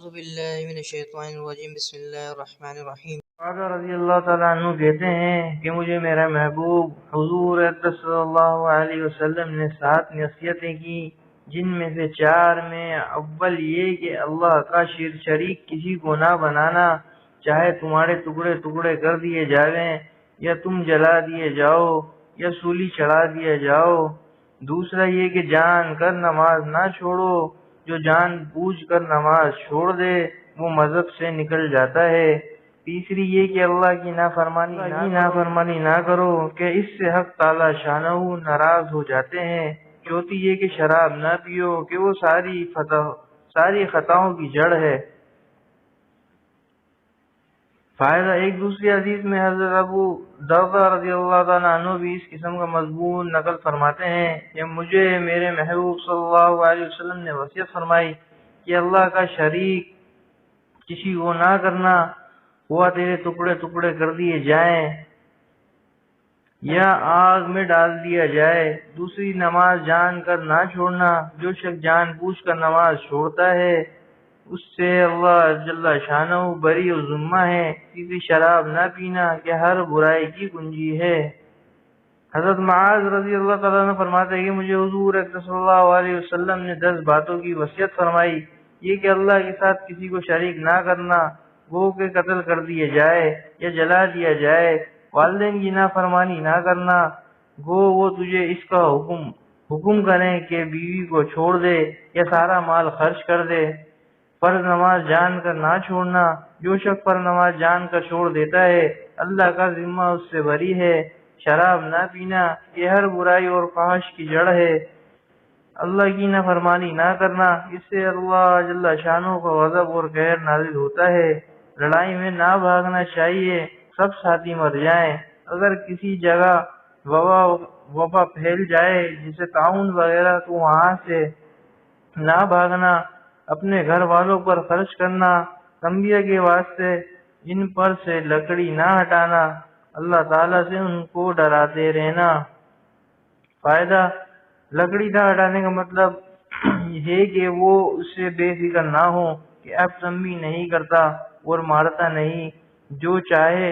باللہ من الشیطان الرجیم بسم اللہ الرحمن الرحیم۔ رضی اللہ تعالیٰ عنہ کہتے ہیں کہ مجھے میرا محبوب حضور اقدس صلی اللہ علیہ وسلم نے 7 نصیحتیں کی، جن میں سے 4 میں اول یہ کہ اللہ کا شریک کسی کو نہ بنانا، چاہے تمہارے ٹکڑے ٹکڑے کر دیے جاویں یا تم جلا دیے جاؤ یا سولی چڑھا دیا جاؤ۔ دوسرا یہ کہ جان کر نماز نہ چھوڑو، جو جان بوجھ کر نماز چھوڑ دے وہ مذہب سے نکل جاتا ہے۔ تیسری یہ کہ اللہ کی نافرمانی نہ کرو کہ اس سے حق تعالی شانہ ناراض ہو جاتے ہیں۔ چوتھی یہ کہ شراب نہ پیو کہ وہ ساری خطاؤں کی جڑ ہے۔ فائدہ، ایک دوسری حدیث میں حضرت ابو درداء رضی اللہ تعالیٰ عنہ بھی اس قسم کا مضمون نقل فرماتے ہیں کہ مجھے میرے محبوب صلی اللہ علیہ وسلم نے وصیت فرمائی کہ اللہ کا شریک کسی کو نہ کرنا، ہوا تیرے ٹکڑے ٹکڑے کر دیے جائیں یا آگ میں ڈال دیا جائے۔ دوسری، نماز جان کر نہ چھوڑنا، جو شخص جان بوجھ کر نماز چھوڑتا ہے اس سے اللہ جل شانہ بری و ذمہ ہے۔ تیسری، شراب نہ پینا کہ ہر برائی کی کنجی ہے۔ حضرت معاذ رضی اللہ تعالیٰ عنہ فرماتے ہیں کہ مجھے حضور اکرم صلی اللہ علیہ وسلم نے 10 باتوں کی وصیت فرمائی، یہ کہ اللہ کے ساتھ کسی کو شریک نہ کرنا، گو کہ قتل کر دیے جائے یا جلا دیا جائے، والدین کی نافرمانی نہ کرنا، گو وہ تجھے اس کا حکم کریں کہ بیوی کو چھوڑ دے یا سارا مال خرچ کر دے۔ فرض نماز جان کر نہ چھوڑنا، جو شخص فرض نماز جان کر چھوڑ دیتا ہے اللہ کا ذمہ اس سے بری ہے۔ شراب نہ پینا، یہ ہر برائی اور فحش کی جڑ ہے۔ اللہ کی نافرمانی نہ کرنا، اس سے اللہ جل شانہ کا غضب اور قہر نازل ہوتا ہے۔ لڑائی میں نہ بھاگنا چاہیے، سب ساتھی مر جائیں۔ اگر کسی جگہ وبا پھیل جائے جیسے طاعون وغیرہ تو وہاں سے نہ بھاگنا، اپنے گھر والوں پر خرچ کرنا، تنبیہ کے واسطے ان پر سے لکڑی نہ ہٹانا، اللہ تعالیٰ سے ان کو ڈراتے رہنا۔ فائدہ، لکڑی نہ ہٹانے کا مطلب یہ کہ وہ اس سے بے فکر نہ ہو کہ اب تنبیہ نہیں کرتا اور مارتا نہیں، جو چاہے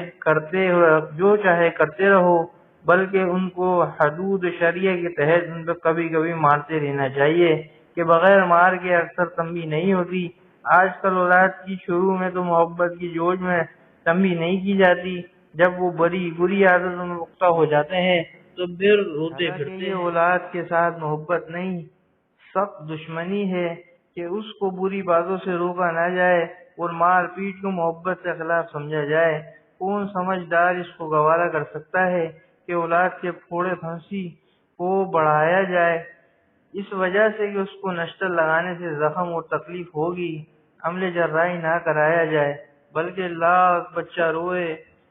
کرتے رہو، بلکہ ان کو حدود شریعہ کے تحت ان پہ کبھی کبھی مارتے رہنا چاہیے کہ بغیر مار کے اکثر تنبیہ نہیں ہوتی۔ آج کل اولاد کی شروع میں تو محبت کی جوش میں تنبیہ نہیں کی جاتی، جب وہ بری عادتوں میں مبتلا ہو جاتے ہیں تو پھر روتے پھرتے ہیں۔ اولاد کے ساتھ محبت نہیں، سخت دشمنی ہے کہ اس کو بری باتوں سے روکا نہ جائے اور مار پیٹ کو محبت کے خلاف سمجھا جائے۔ کون سمجھدار اس کو گوارا کر سکتا ہے کہ اولاد کے پھوڑے پھنسی کو بڑھایا جائے اس وجہ سے کہ اس کو نشتر لگانے سے زخم اور تکلیف ہوگی، عمل جراحی نہ کرایا جائے، بلکہ لاکھ بچہ روئے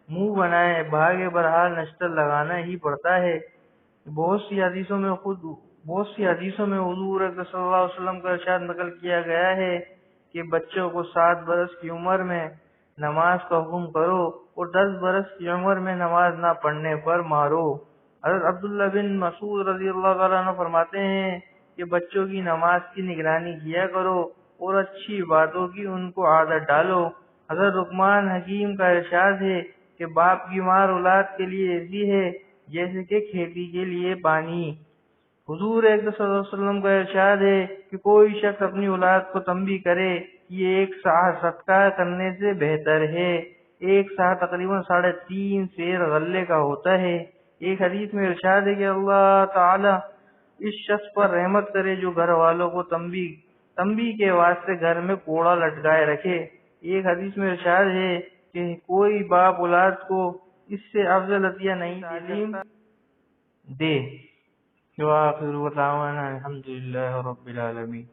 منہ بنائے بھاگے بہرحال نشتر لگانا ہی پڑتا ہے۔ بہت سی حدیثوں میں حضور اکرم صلی اللہ علیہ وسلم کا ارشاد نقل کیا گیا ہے کہ بچوں کو 7 برس کی عمر میں نماز کا حکم کرو اور 10 برس کی عمر میں نماز نہ پڑھنے پر مارو۔ حضرت عبداللہ بن مسعود رضی اللہ تعالیٰ عنہ فرماتے ہیں کہ بچوں کی نماز کی نگرانی کیا کرو اور اچھی باتوں کی ان کو عادت ڈالو۔ حضرت لقمان حکیم کا ارشاد ہے کہ باپ کی مار اولاد کے لیے ایسی ہے جیسے کہ کھیتی کے لیے پانی۔ حضور اکرم صلی اللہ علیہ وسلم کا ارشاد ہے کہ کوئی شخص اپنی اولاد کو تنبیہ کرے، یہ 1 ساہ صدقہ کرنے سے بہتر ہے۔ 1 ساہ تقریباً 3.5 سیر غلے کا ہوتا ہے۔ ایک حدیث میں ارشاد ہے کہ اللہ تعالیٰ اس شخص پر رحمت کرے جو گھر والوں کو تنبیہ کے واسطے گھر میں کوڑا لٹکائے رکھے۔ ایک حدیث میں ارشاد ہے کہ کوئی باپ اولاد کو اس سے افضل عطیہ نہیں تعلیم دے۔ وآخر دعوانا الحمدللہ رب العالمین۔